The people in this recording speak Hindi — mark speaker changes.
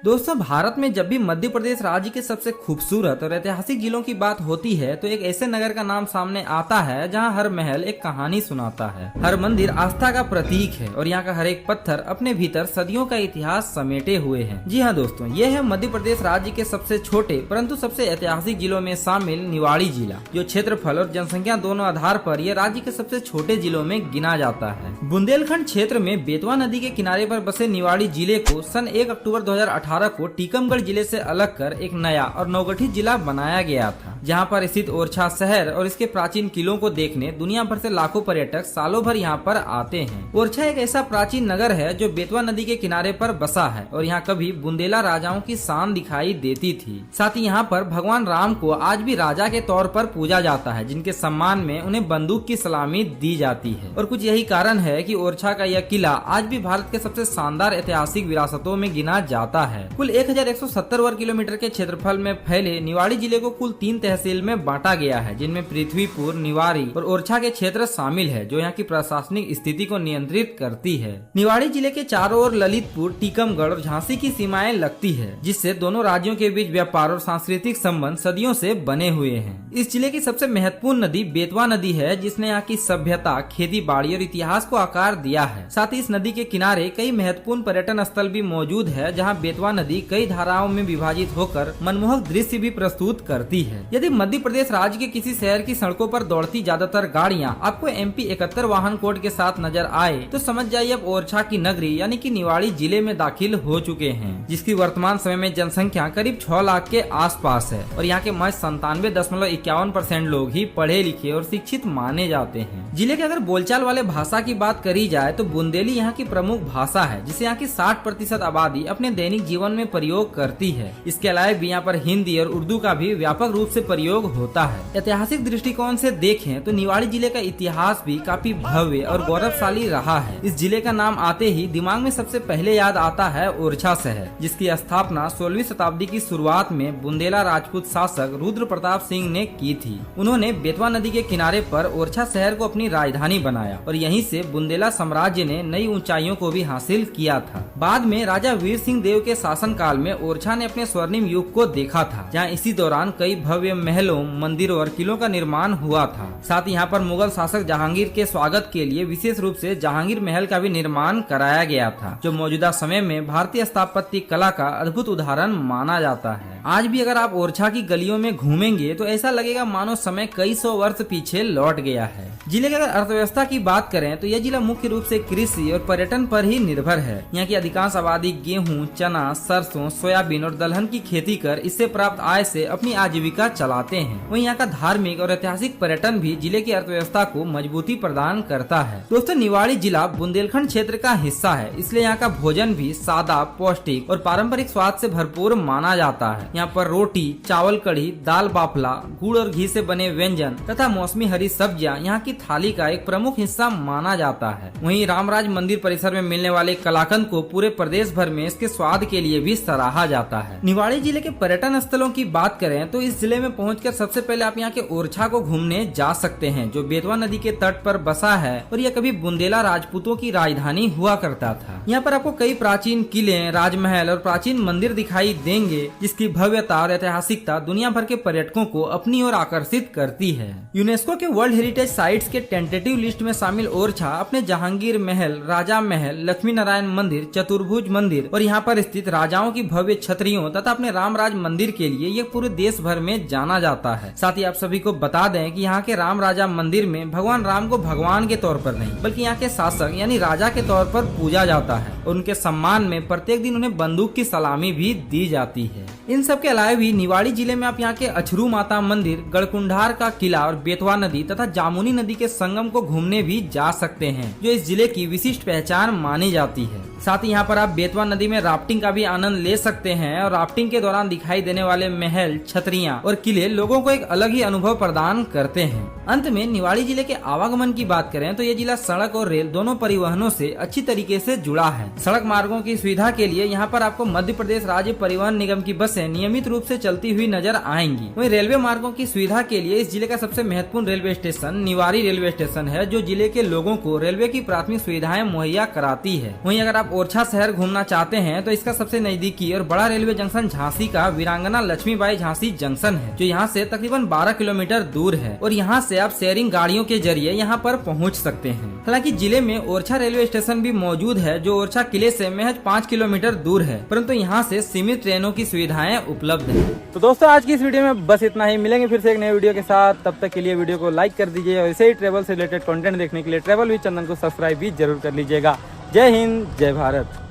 Speaker 1: दोस्तों, भारत में जब भी मध्य प्रदेश राज्य के सबसे खूबसूरत और ऐतिहासिक जिलों की बात होती है तो एक ऐसे नगर का नाम सामने आता है जहां हर महल एक कहानी सुनाता है, हर मंदिर आस्था का प्रतीक है और यहाँ का हर एक पत्थर अपने भीतर सदियों का इतिहास समेटे हुए है। जी हाँ दोस्तों, ये है मध्य प्रदेश राज्य के सबसे छोटे परंतु सबसे ऐतिहासिक जिलों में शामिल निवाड़ी जिला, जो क्षेत्रफल और जनसंख्या दोनों आधार पर यह राज्य के सबसे छोटे जिलों में गिना जाता है। बुंदेलखंड क्षेत्र में बेतवा नदी के किनारे पर बसे निवाड़ी जिले को सन 1 अक्टूबर 2018 को टीकमगढ़ जिले से अलग कर एक नया और नवगठित जिला बनाया गया था, जहां पर स्थित ओरछा शहर और इसके प्राचीन किलों को देखने दुनिया भर से लाखों पर्यटक सालों भर यहां पर आते हैं। ओरछा एक ऐसा प्राचीन नगर है जो बेतवा नदी के किनारे पर बसा है और यहां कभी बुंदेला राजाओं की शान दिखाई देती थी। साथ ही यहां पर भगवान राम को आज भी राजा के तौर पर पूजा जाता है, जिनके सम्मान में उन्हें बंदूक की सलामी दी जाती है। और कुछ यही कारण है कि ओरछा का यह किला आज भी भारत के सबसे शानदार ऐतिहासिक विरासतों में गिना जाता है। कुल 1170 वर्ग किलोमीटर के क्षेत्रफल में फैले निवाड़ी जिले को कुल 3 तहसील में बांटा गया है, जिनमें पृथ्वीपुर, निवाड़ी और ओरछा के क्षेत्र शामिल है, जो यहाँ की प्रशासनिक स्थिति को नियंत्रित करती है। निवाड़ी जिले के चारों ओर ललितपुर, टीकमगढ़ और झांसी की सीमाएं लगती है, जिससे दोनों राज्यों के बीच व्यापार और सांस्कृतिक संबंध सदियों से बने हुए हैं। इस जिले की सबसे महत्वपूर्ण नदी बेतवा नदी है, जिसने यहाँ की सभ्यता, खेती बाड़ी और इतिहास को आकार दिया है। साथ ही इस नदी के किनारे कई महत्वपूर्ण पर्यटन स्थल भी मौजूद है, जहाँ बेतवा नदी कई धाराओं में विभाजित होकर मनमोहक दृश्य भी प्रस्तुत करती है। यदि मध्य प्रदेश राज्य के किसी शहर की सड़कों पर दौड़ती ज्यादातर गाड़ियां आपको MP 71 वाहन कोड के साथ नजर आए तो समझ जाइए अब ओरछा की नगरी यानी कि निवाड़ी जिले में दाखिल हो चुके हैं, जिसकी वर्तमान समय में जनसंख्या करीब 6 लाख के आसपास है और यहाँ के महज 97.51% लोग ही पढ़े लिखे और शिक्षित माने जाते हैं। जिले के अगर बोलचाल वाले भाषा की बात करी जाए तो बुंदेली यहाँ की प्रमुख भाषा है, जिसे यहाँ की 60% आबादी अपने दैनिक जीवन में प्रयोग करती है। इसके अलावा भी यहाँ पर हिंदी और उर्दू का भी व्यापक रूप से प्रयोग होता है। ऐतिहासिक दृष्टिकोण से देखें तो निवाड़ी जिले का इतिहास भी काफी भव्य और गौरवशाली रहा है। इस जिले का नाम आते ही दिमाग में सबसे पहले याद आता है ओरछा शहर, जिसकी स्थापना 16वीं शताब्दी की शुरुआत में बुंदेला राजपूत शासक रुद्र प्रताप सिंह ने की थी। उन्होंने बेतवा नदी के किनारे पर ओरछा शहर को अपनी राजधानी बनाया और यहीं से बुंदेला साम्राज्य ने नई ऊंचाइयों को भी हासिल किया था। बाद में राजा वीर सिंह देव के शासन काल में ओरछा ने अपने स्वर्णिम युग को देखा था, जहाँ इसी दौरान कई भव्य महलों, मंदिरों और किलों का निर्माण हुआ था। साथ ही यहाँ पर मुगल शासक जहांगीर के स्वागत के लिए विशेष रूप से जहांगीर महल का भी निर्माण कराया गया था, जो मौजूदा समय में भारतीय स्थापत्य कला का अद्भुत उदाहरण माना जाता है। आज भी अगर आप ओरछा की गलियों में घूमेंगे तो ऐसा लगेगा मानो समय कई सौ वर्ष पीछे लौट गया है। जिले की अगर अर्थव्यवस्था की बात करें तो यह जिला मुख्य रूप से कृषि और पर्यटन पर ही निर्भर है। यहाँ की अधिकांश आबादी गेहूं, चना, सरसों, सोयाबीन और दलहन की खेती कर इससे प्राप्त आय से अपनी आजीविका चलाते हैं। वहीं यहाँ का धार्मिक और ऐतिहासिक पर्यटन भी जिले की अर्थव्यवस्था को मजबूती प्रदान करता है। दोस्तों, निवाड़ी जिला बुंदेलखंड क्षेत्र का हिस्सा है, इसलिए यहाँ का भोजन भी सादा, पौष्टिक और पारंपरिक स्वाद से भरपूर माना जाता है। यहाँ पर रोटी, चावल कढ़ी, दाल बाफला, गुड़ और घी से बने व्यंजन तथा मौसमी हरी सब्जियां यहाँ की थाली का एक प्रमुख हिस्सा माना जाता है। वहीं रामराज मंदिर परिसर में मिलने वाले कलाकंद को पूरे प्रदेश भर में इसके स्वाद के लिए भी सराहा जाता है। निवाड़ी जिले के पर्यटन स्थलों की बात करें तो इस जिले में पहुंचकर सबसे पहले आप यहाँ के ओरछा को घूमने जा सकते हैं, जो बेतवा नदी के तट पर बसा है और यह कभी बुंदेला राजपूतों की राजधानी हुआ करता था। यहाँ पर आपको कई प्राचीन किले, राजमहल और प्राचीन मंदिर दिखाई देंगे, जिसकी भव्यता और ऐतिहासिकता दुनिया भर के पर्यटकों को अपनी ओर आकर्षित करती है। यूनेस्को के वर्ल्ड हेरिटेज साइट्स के टेंटेटिव लिस्ट में शामिल ओरछा अपने जहांगीर महल, राजा महल, लक्ष्मी नारायण मंदिर, चतुर्भुज मंदिर और यहाँ पर स्थित राजाओं की भव्य छतरियों तथा अपने रामराज मंदिर के लिए ये पूरे देश भर में जाना जाता है। साथ ही आप सभी को बता दें कि यहाँ के राम राजा मंदिर में भगवान राम को भगवान के तौर पर नहीं बल्कि यहाँ के शासक यानी राजा के तौर पर पूजा जाता है और उनके सम्मान में प्रत्येक दिन उन्हें बंदूक की सलामी भी दी जाती है। इन सब के अलावा भी निवाड़ी जिले में आप यहाँ के अछरू माता मंदिर, गढ़कुंडार का किला और बेतवा नदी तथा जामुनी नदी के संगम को घूमने भी जा सकते हैं, जो इस जिले की विशिष्ट पहचान मानी जाती है। साथ ही यहाँ पर आप बेतवा नदी में राफ्टिंग का भी आनंद ले सकते हैं और राफ्टिंग के दौरान दिखाई देने वाले महल, छतरियां और किले लोगों को एक अलग ही अनुभव प्रदान करते हैं। अंत में निवाड़ी जिले के आवागमन की बात करें तो ये जिला सड़क और रेल दोनों परिवहनों से अच्छी तरीके से जुड़ा है। सड़क मार्गों की सुविधा के लिए यहाँ पर आपको मध्य प्रदेश राज्य परिवहन निगम की बसें नियमित रूप से चलती हुई नजर आएंगी। वहीं रेलवे मार्गों की सुविधा के लिए इस जिले का सबसे महत्वपूर्ण railway station Niwari railway station है, जो जिले के लोगों को रेलवे की प्राथमिक सुविधाएं मुहैया कराती है। वहीं अगर आप आप ओरछा शहर घूमना चाहते हैं तो इसका सबसे नजदीकी और बड़ा रेलवे जंक्शन झांसी का वीरांगना लक्ष्मीबाई झांसी जंक्शन है, जो यहाँ से तकरीबन 12 किलोमीटर दूर है और यहाँ से आप शेयरिंग गाड़ियों के जरिए यहाँ पर पहुँच सकते हैं। हालांकि जिले में ओरछा रेलवे स्टेशन भी मौजूद है, जो ओरछा किले से महज 5 किलोमीटर दूर है, परंतु यहाँ से सीमित ट्रेनों की सुविधाएं उपलब्ध है। तो दोस्तों आज की इस वीडियो में बस इतना ही। मिलेंगे फिर से एक नए वीडियो के साथ, तब तक के लिए वीडियो को लाइक कर दीजिए और इसे ही ट्रेवल से रिलेटेड कंटेंट देखने के लिए ट्रेवल विद चंदन को सब्सक्राइब भी जरूर कर लीजिएगा। जय हिंद, जय भारत।